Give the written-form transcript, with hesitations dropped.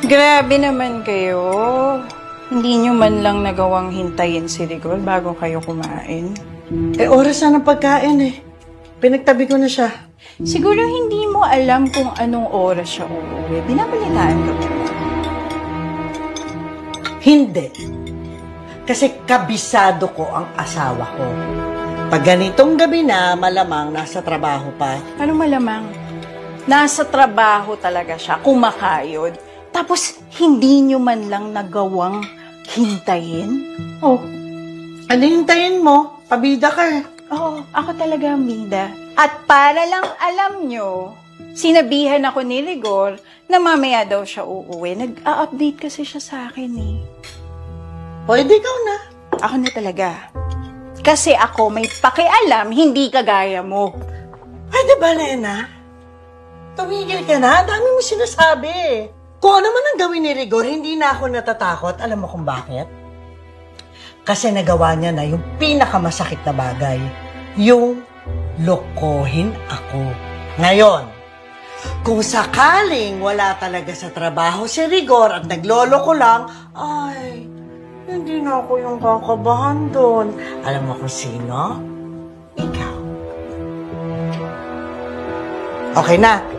Grabe naman kayo. Hindi nyo man lang nagawang hintayin si Rigor bago kayo kumain. Oras na ng pagkain eh. Pinagtabi ko na siya. Siguro hindi mo alam kung anong oras siya uuwi. Binabalitaan ka ba? Hindi. Kasi kabisado ko ang asawa ko. Pag ganitong gabi na, malamang nasa trabaho pa. Ano malamang? Nasa trabaho talaga siya, kumakayod. Tapos, hindi nyo man lang nagawang hintayin? Oh, ano hintayin mo? Pabida ka eh. Oo, ako talaga ang bida. At para lang alam nyo, sinabihan ako ni Rigor na mamaya daw siya uuwi. Nag-a-update kasi siya sa akin eh. Pwede ikaw na. Ako na talaga. Kasi ako may pakialam, hindi kagaya mo. Pwede ba, Lena? Tumigil ka na. Dami mo sinasabi. Kung ano man ang gawin ni Rigor, hindi na ako natatakot. Alam mo kung bakit? Kasi nagawa niya na yung pinakamasakit na bagay. Yung lokohin ako. Ngayon, kung sakaling wala talaga sa trabaho si Rigor at nagloloko lang, ay, hindi na ako yung kakabahan doon. Alam mo kung sino? Ikaw. Okay na.